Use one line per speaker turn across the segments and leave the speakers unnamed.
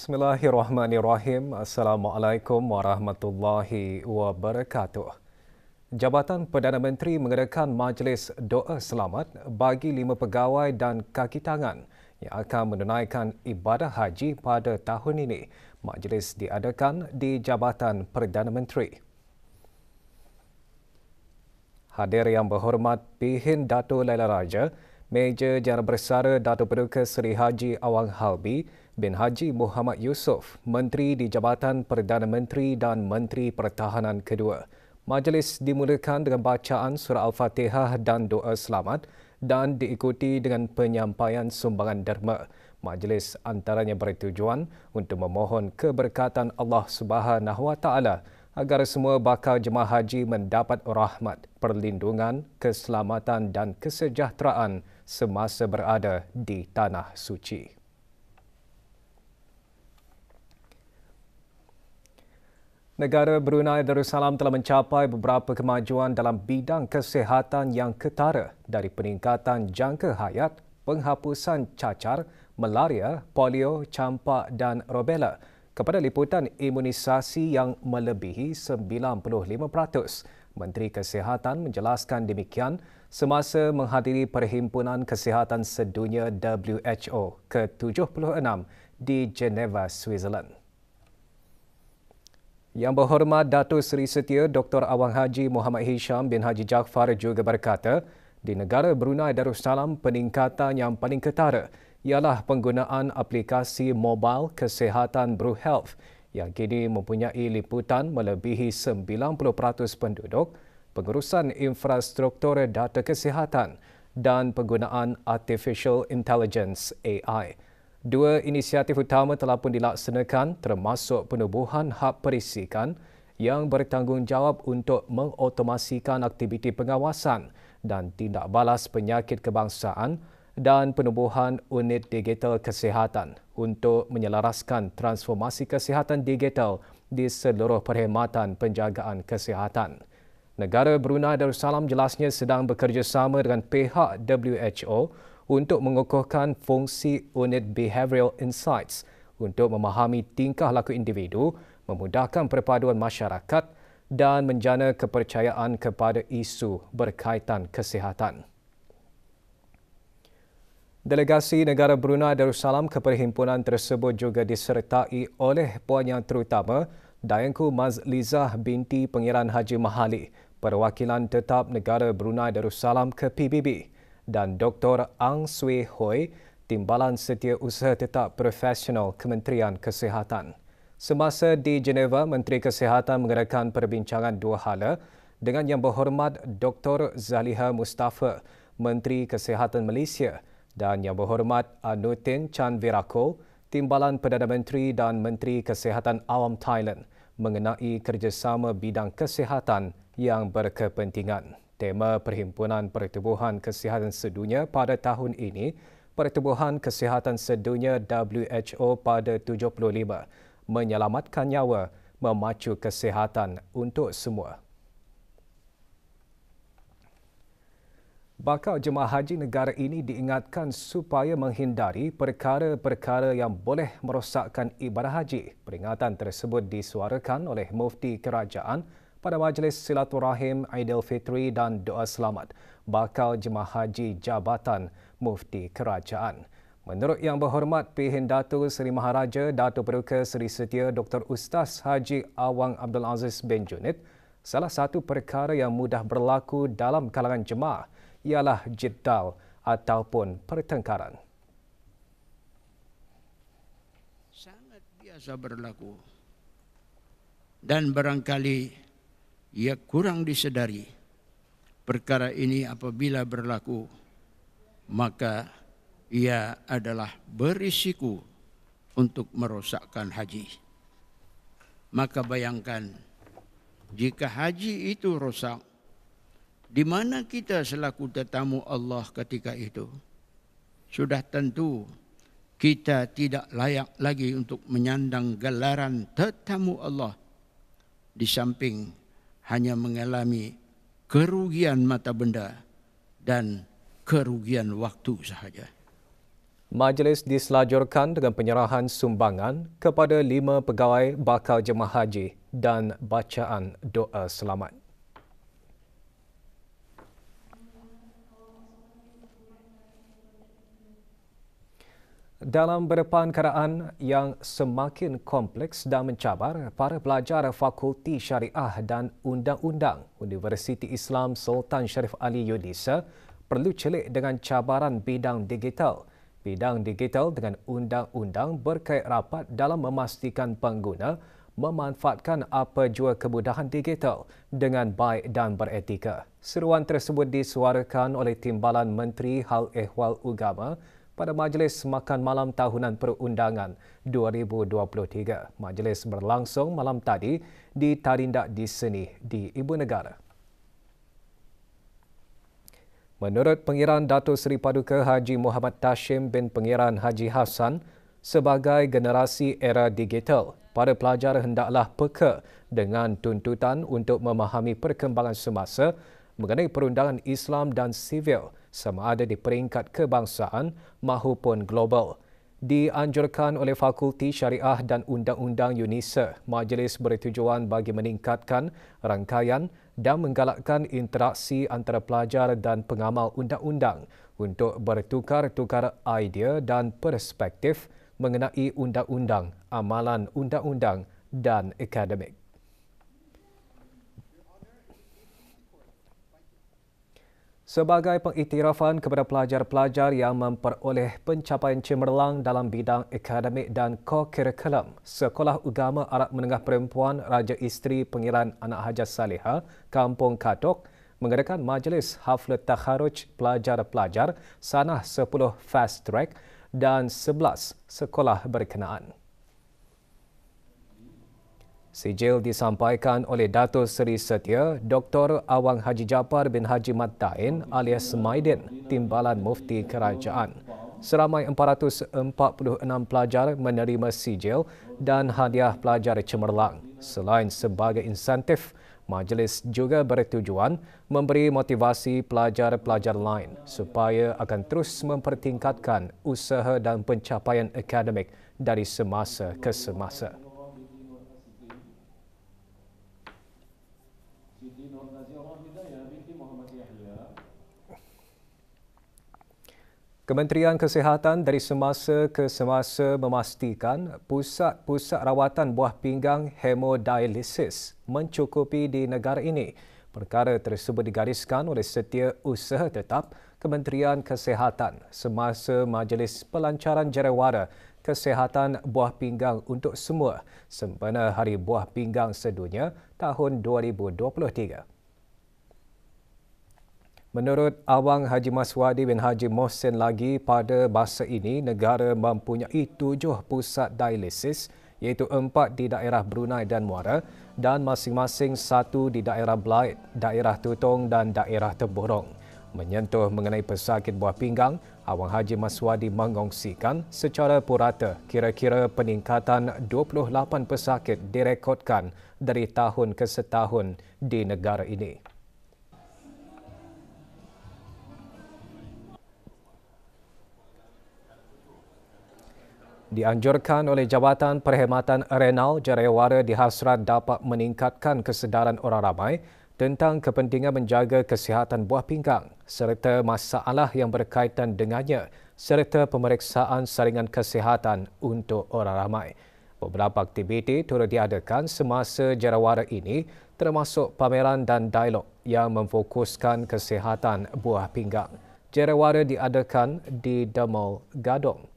Bismillahirrahmanirrahim. Assalamualaikum warahmatullahi wabarakatuh. Jabatan Perdana Menteri mengadakan majlis doa selamat bagi 5 pegawai dan kaki tangan yang akan menunaikan ibadah haji pada tahun ini. Majlis diadakan di Jabatan Perdana Menteri. Hadir yang berhormat Pihin Dato' Laila Raja, Meja Jara Bersara Dato' Paduka Seri Haji Awang Halbi bin Haji Muhammad Yusof, Menteri di Jabatan Perdana Menteri dan Menteri Pertahanan kedua. Majlis dimulakan dengan bacaan surah Al-Fatihah dan doa selamat dan diikuti dengan penyampaian sumbangan derma. Majlis antaranya bertujuan untuk memohon keberkatan Allah Subhanahu Wa Taala agar semua bakal jemaah haji mendapat rahmat, perlindungan, keselamatan dan kesejahteraan semasa berada di Tanah Suci. Negara Brunei Darussalam telah mencapai beberapa kemajuan dalam bidang kesihatan yang ketara, dari peningkatan jangka hayat, penghapusan cacar, malaria, polio, campak dan rubella kepada liputan imunisasi yang melebihi 95%. Menteri Kesihatan menjelaskan demikian semasa menghadiri Perhimpunan Kesihatan Sedunia WHO ke-76 di Geneva, Switzerland. Yang berhormat Datuk Seri Setia Dr. Awang Haji Muhammad Hisham bin Haji Jaafar juga berkata, di negara Brunei Darussalam peningkatan yang paling ketara ialah penggunaan aplikasi mobile kesihatan BruHealth yang kini mempunyai liputan melebihi 90% penduduk, pengurusan infrastruktur data kesihatan dan penggunaan Artificial Intelligence AI. Dua inisiatif utama telah pun dilaksanakan termasuk penubuhan hub perisikan yang bertanggungjawab untuk mengautomasikan aktiviti pengawasan dan tindak balas penyakit kebangsaan dan penubuhan unit digital kesihatan untuk menyelaraskan transformasi kesihatan digital di seluruh perkhidmatan penjagaan kesihatan. Negara Brunei Darussalam jelasnya sedang bekerjasama dengan pihak WHO untuk mengukuhkan fungsi unit Behavioral Insights untuk memahami tingkah laku individu, memudahkan perpaduan masyarakat dan menjana kepercayaan kepada isu berkaitan kesihatan. Delegasi negara Brunei Darussalam ke perhimpunan tersebut juga disertai oleh Puan Yang Terutama Dayanku Mazlizah binti Pengiran Haji Mahali, Perwakilan Tetap Negara Brunei Darussalam ke PBB, dan Dr. Ang Swee Hoi, Timbalan Setiausaha Tetap Profesional Kementerian Kesihatan. Semasa di Geneva, Menteri Kesihatan mengadakan perbincangan dua hala dengan Yang Berhormat Dr. Zaliha Mustafa, Menteri Kesihatan Malaysia, dan Yang Berhormat Anutin Chan Virakul, Timbalan Perdana Menteri dan Menteri Kesihatan Awam Thailand mengenai kerjasama bidang kesihatan yang berkepentingan. Tema Perhimpunan Pertubuhan Kesihatan Sedunia pada tahun ini, Pertubuhan Kesihatan Sedunia WHO pada 75, menyelamatkan nyawa, memacu kesihatan untuk semua. Bakal jemaah haji negara ini diingatkan supaya menghindari perkara-perkara yang boleh merosakkan ibadah haji. Peringatan tersebut disuarakan oleh Mufti Kerajaan pada majlis silaturahim Aidilfitri dan doa selamat bakal jemaah haji Jabatan Mufti Kerajaan. Menurut Yang Berhormat Pihin Dato' Seri Maharaja Dato' Paduka Seri Setia Dr. Ustaz Haji Awang Abdul Aziz bin Junid, salah satu perkara yang mudah berlaku dalam kalangan jemaah ialah jiddal ataupun pertengkaran.
Sangat biasa berlaku dan barangkali ia kurang disedari. Perkara ini apabila berlaku, maka ia adalah berisiko untuk merosakkan haji. Maka bayangkan, jika haji itu rosak, di mana kita selaku tetamu Allah ketika itu? Sudah tentu kita tidak layak lagi untuk menyandang gelaran tetamu Allah, di samping hanya mengalami kerugian mata benda dan kerugian waktu sahaja.
Majlis diselajurkan dengan penyerahan sumbangan kepada 5 pegawai bakal jemaah haji dan bacaan doa selamat. Dalam berdepan keadaan yang semakin kompleks dan mencabar, para pelajar Fakulti Syariah dan Undang-Undang Universiti Islam Sultan Sharif Ali Yunisa perlu celik dengan cabaran bidang digital. Bidang digital dengan undang-undang berkait rapat dalam memastikan pengguna memanfaatkan apa jua kemudahan digital dengan baik dan beretika. Seruan tersebut disuarakan oleh Timbalan Menteri Hal Ehwal Agama pada Majlis Makan Malam Tahunan Perundangan 2023. Majlis berlangsung malam tadi di Tarindak di Seni di Ibu Negara. Menurut Pengiran Datuk Seri Paduka Haji Muhammad Tashim bin Pengiran Haji Hassan, sebagai generasi era digital, para pelajar hendaklah peka dengan tuntutan untuk memahami perkembangan semasa mengenai perundangan Islam dan sivil sama ada di peringkat kebangsaan maupun global. Dianjurkan oleh Fakulti Syariah dan Undang-Undang Yunisa, majlis bertujuan bagi meningkatkan rangkaian dan menggalakkan interaksi antara pelajar dan pengamal undang-undang untuk bertukar-tukar idea dan perspektif mengenai undang-undang, amalan undang-undang dan akademik. Sebagai pengiktirafan kepada pelajar-pelajar yang memperoleh pencapaian cemerlang dalam bidang akademik dan co-curriculum, Sekolah Agama Arab Menengah Perempuan Raja Isteri Pengiran Anak Hajat Salihah, Kampung Katok, mengadakan majlis hafla takharuj pelajar-pelajar sanah 10 fast track dan 11 sekolah berkenaan. Sijil disampaikan oleh Datuk Seri Setia Dr. Awang Haji Japar bin Haji Mat Dain alias Maidin, Timbalan Mufti Kerajaan. Seramai 446 pelajar menerima sijil dan hadiah pelajar cemerlang. Selain sebagai insentif, majlis juga bertujuan memberi motivasi pelajar-pelajar lain supaya akan terus mempertingkatkan usaha dan pencapaian akademik dari semasa ke semasa. Kementerian Kesihatan dari semasa ke semasa memastikan pusat-pusat rawatan buah pinggang hemodialisis mencukupi di negara ini. Perkara tersebut digariskan oleh Setiausaha Tetap Kementerian Kesihatan semasa Majlis Pelancaran Jarawara Kesihatan Buah Pinggang untuk Semua sempena Hari Buah Pinggang Sedunia tahun 2023. Menurut Awang Haji Maswadi bin Haji Mohsin lagi, pada masa ini negara mempunyai 7 pusat dialisis iaitu 4 di daerah Brunei dan Muara dan masing-masing 1 di daerah Belait, daerah Tutong dan daerah Temburong. Menyentuh mengenai pesakit buah pinggang, Awang Haji Maswadi mengongsikan secara purata kira-kira peningkatan 28 pesakit direkodkan dari tahun ke setahun di negara ini. Dianjurkan oleh Jabatan Perkhidmatan Renal Jarawara dihasrat dapat meningkatkan kesedaran orang ramai tentang kepentingan menjaga kesihatan buah pinggang serta masalah yang berkaitan dengannya serta pemeriksaan saringan kesihatan untuk orang ramai. Beberapa aktiviti turut diadakan semasa jarawara ini termasuk pameran dan dialog yang memfokuskan kesihatan buah pinggang. Jarawara diadakan di The Mall Gadong.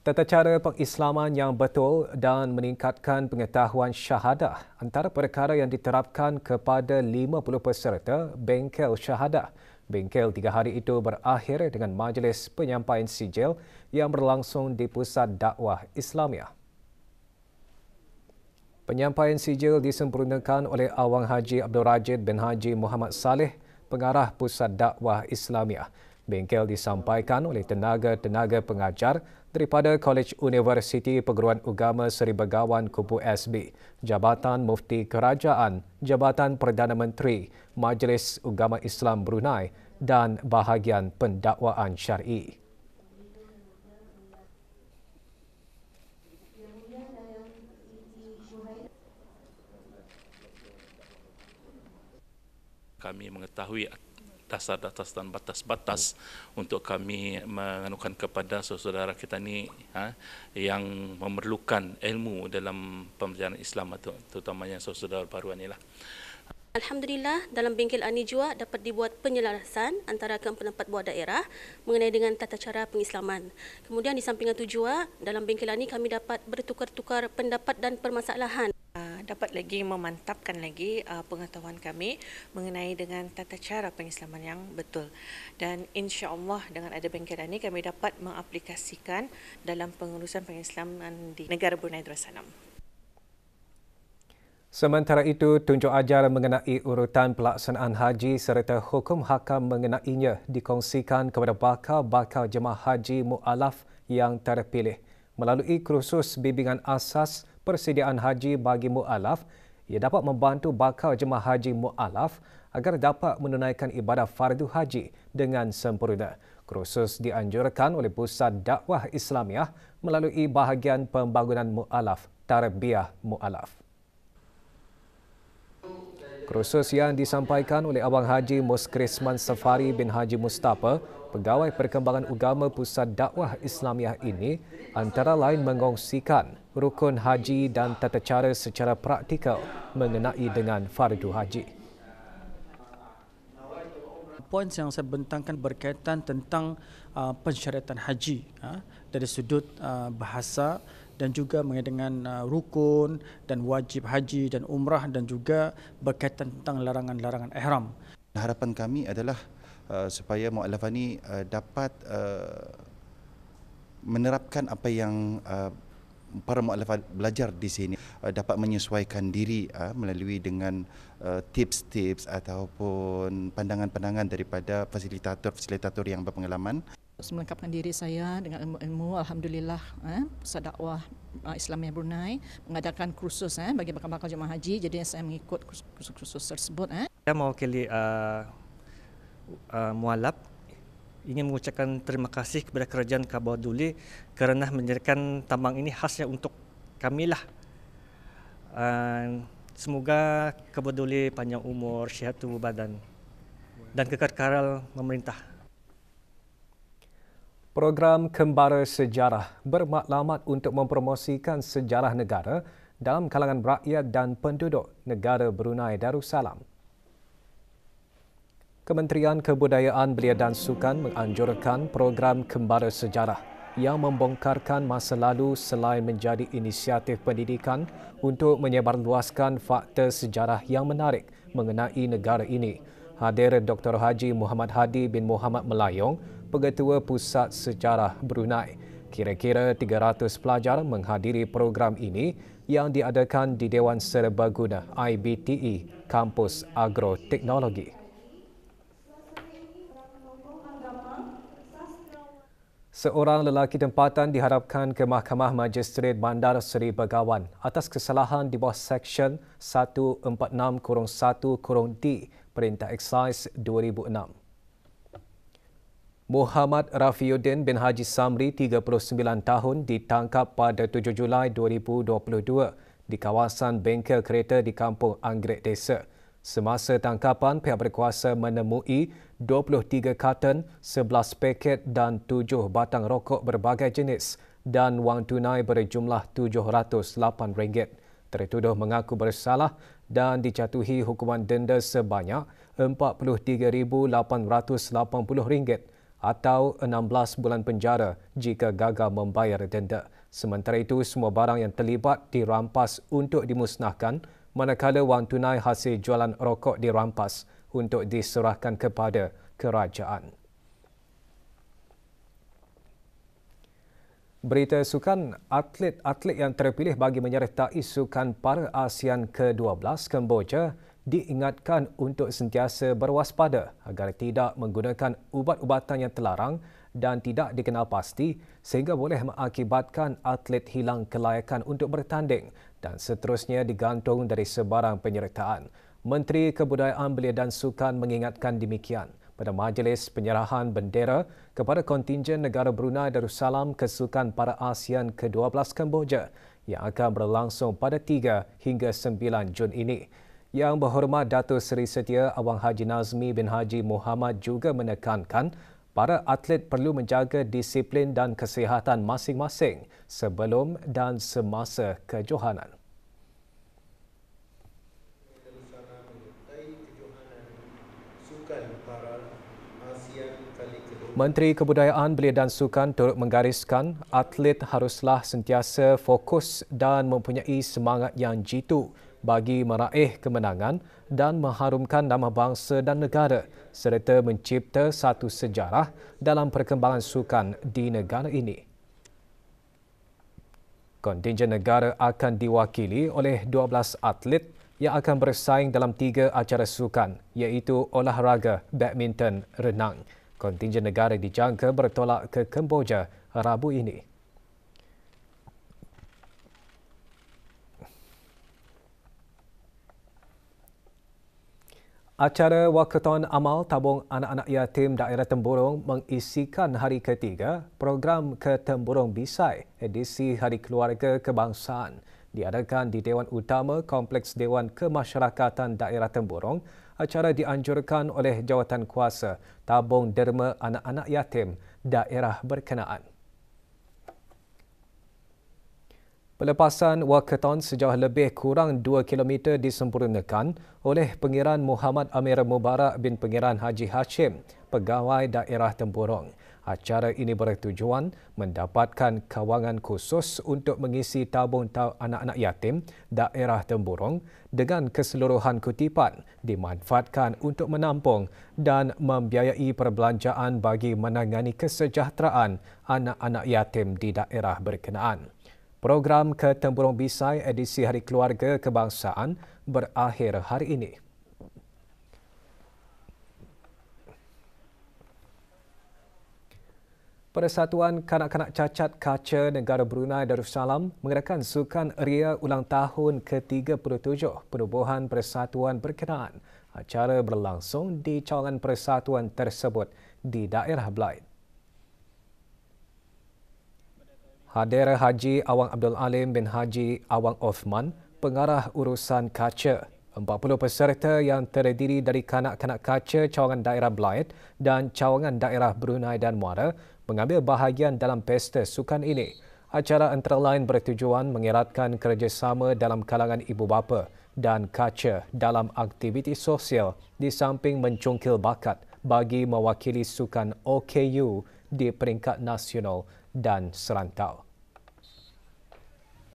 Tata cara pengislaman yang betul dan meningkatkan pengetahuan syahadah antara perkara yang diterapkan kepada 50 peserta bengkel syahadah. Bengkel 3 hari itu berakhir dengan majlis penyampaian sijil yang berlangsung di Pusat Dakwah Islamiah. Penyampaian sijil disempurnakan oleh Awang Haji Abdul Rajid bin Haji Muhammad Saleh, Pengarah Pusat Dakwah Islamiah. Bengkel disampaikan oleh tenaga-tenaga pengajar daripada Kolej Universiti Perguruan Agama Seri Begawan Kubu SB, Jabatan Mufti Kerajaan, Jabatan Perdana Menteri, Majlis Ugama Islam Brunei dan bahagian pendakwaan syar'i.
Kami mengetahui dasar-dasar dan batas-batas untuk kami menganukan kepada saudara kita ni yang memerlukan ilmu dalam pembelajaran Islam, terutamanya saudara baru inilah.
Alhamdulillah, dalam bengkel Ani Jua dapat dibuat penyelarasan antara keempat-empat buah daerah mengenai dengan tata cara pengislaman. Kemudian di samping itu juga, dalam bengkel Ani kami dapat bertukar-tukar pendapat dan permasalahan.
Dapat lagi memantapkan lagi pengetahuan kami mengenai dengan tata cara pengislaman yang betul. Dan insya-Allah dengan ada bengkel ini kami dapat mengaplikasikan dalam pengurusan pengislaman di negara Brunei Darussalam.
Sementara itu, tunjuk ajar mengenai urutan pelaksanaan haji serta hukum hakam mengenainya dikongsikan kepada bakal jemaah haji mu'alaf yang terpilih. Melalui kursus bimbingan asas persediaan haji bagi mu'alaf, ia dapat membantu bakal jemaah haji mu'alaf agar dapat menunaikan ibadah fardu haji dengan sempurna. Kursus dianjurkan oleh Pusat Dakwah Islamiah melalui bahagian pembangunan mu'alaf, Tarbiyah Mu'alaf. Kursus yang disampaikan oleh Abang Haji Muskrisman Safari bin Haji Mustafa, Pegawai Perkembangan Agama Pusat Dakwah Islamiah ini antara lain mengongsikan rukun haji dan tata cara secara praktikal mengenai dengan fardu haji.
Poin yang saya bentangkan berkaitan tentang pensyariatan haji dari sudut bahasa dan juga mengenai dengan rukun dan wajib haji dan umrah dan juga berkaitan tentang larangan-larangan ihram.
Harapan kami adalah supaya mu'alafah ini dapat menerapkan apa yang para mu'alafah belajar di sini, dapat menyesuaikan diri melalui dengan tips-tips ataupun pandangan-pandangan daripada fasilitator yang berpengalaman.
Melengkapkan diri saya dengan ilmu-ilmu, alhamdulillah, Pusat Dakwah Islamiah Brunei mengadakan kursus bagi bakal jemaah haji, jadi saya mengikut kursus tersebut.
Saya mewakili mualaf ingin mengucapkan terima kasih kepada kerajaan Kaabah Duli kerana menyediakan tambang ini khasnya untuk kamilah. Semoga Kaabah Duli panjang umur, sihat tubuh badan dan kekal memerintah.
Program Kembara Sejarah bermaklumat untuk mempromosikan sejarah negara dalam kalangan rakyat dan penduduk negara Brunei Darussalam. Kementerian Kebudayaan Belia dan Sukan menganjurkan program Kembara Sejarah yang membongkarkan masa lalu selain menjadi inisiatif pendidikan untuk menyebarluaskan fakta sejarah yang menarik mengenai negara ini. Hadir Dr. Haji Muhammad Hadi bin Muhammad Melayong, Pengetua Pusat Sejarah Brunei. Kira-kira 300 pelajar menghadiri program ini yang diadakan di Dewan Serbaguna IBTE Kampus Agroteknologi. Seorang lelaki tempatan diharapkan ke Mahkamah Magistrate Bandar Seri Begawan atas kesalahan di bawah Seksyen 146-1-D Perintah Eksais 2006. Muhammad Rafiuddin bin Haji Samri, 39 tahun, ditangkap pada 7 Julai 2022 di kawasan bengkel kereta di Kampung Anggrek Desa. Semasa tangkapan, pihak berkuasa menemui 23 karton, 11 paket dan 7 batang rokok berbagai jenis dan wang tunai berjumlah RM708. Tertuduh mengaku bersalah dan dijatuhi hukuman denda sebanyak RM43,880 atau 16 bulan penjara jika gagal membayar denda. Sementara itu, semua barang yang terlibat dirampas untuk dimusnahkan, manakala wang tunai hasil jualan rokok dirampas untuk diserahkan kepada kerajaan. Berita sukan, atlet-atlet yang terpilih bagi menyertai Sukan Para ASEAN ke-12 Kemboja diingatkan untuk sentiasa berwaspada agar tidak menggunakan ubat-ubatan yang terlarang dan tidak dikenal pasti sehingga boleh mengakibatkan atlet hilang kelayakan untuk bertanding dan seterusnya digantung dari sebarang penyertaan. Menteri Kebudayaan Belia dan Sukan mengingatkan demikian pada majlis penyerahan bendera kepada kontingen negara Brunei Darussalam ke Sukan Para ASEAN ke-12 Kemboja yang akan berlangsung pada 3 hingga 9 Jun ini. Yang berhormat Datuk Seri Setia Awang Haji Nazmi bin Haji Muhammad juga menekankan para atlet perlu menjaga disiplin dan kesihatan masing-masing sebelum dan semasa kejohanan. Menteri Kebudayaan, Belia dan Sukan turut menggariskan atlet haruslah sentiasa fokus dan mempunyai semangat yang jitu bagi meraih kemenangan dan mengharumkan nama bangsa dan negara serta mencipta satu sejarah dalam perkembangan sukan di negara ini. Kontingen negara akan diwakili oleh 12 atlet yang akan bersaing dalam 3 acara sukan iaitu olahraga, badminton, renang. Kontingen negara dijangka bertolak ke Kemboja Rabu ini. Acara Wakaton Amal Tabung Anak-Anak Yatim Daerah Temburong mengisikan hari ketiga program Ketempurong Bisai edisi Hari Keluarga Kebangsaan diadakan di Dewan Utama Kompleks Dewan Kemasyarakatan Daerah Temburong. Acara dianjurkan oleh Jawatankuasa Tabung Derma Anak-Anak Yatim daerah berkenaan. Pelepasan Wakaton sejauh lebih kurang 2 km disempurnakan oleh Pengiran Muhammad Amir Mubarak bin Pengiran Haji Hashim, Pegawai Daerah Temburong. Acara ini bertujuan mendapatkan kawangan khusus untuk mengisi tabung anak-anak yatim daerah Temburong dengan keseluruhan kutipan dimanfaatkan untuk menampung dan membiayai perbelanjaan bagi menangani kesejahteraan anak-anak yatim di daerah berkenaan. Program Ketempurong Bisai edisi Hari Keluarga Kebangsaan berakhir hari ini. Persatuan Kanak-Kanak Cacat Kaca Negara Brunei Darussalam mengadakan Sukan Ria Ulang Tahun ke-37 penubuhan persatuan berkenaan. Acara berlangsung di cawangan persatuan tersebut di daerah Blaid. Hadir Haji Awang Abdul Alim bin Haji Awang Othman, Pengarah Urusan Kaca. 40 peserta yang terdiri dari kanak-kanak kaca cawangan daerah Blaid dan cawangan daerah Brunei dan Muara mengambil bahagian dalam pesta sukan ini. Acara antara lain bertujuan mengeratkan kerjasama dalam kalangan ibu bapa dan kaca dalam aktiviti sosial di samping mencungkil bakat bagi mewakili sukan OKU di peringkat nasional dan serantau.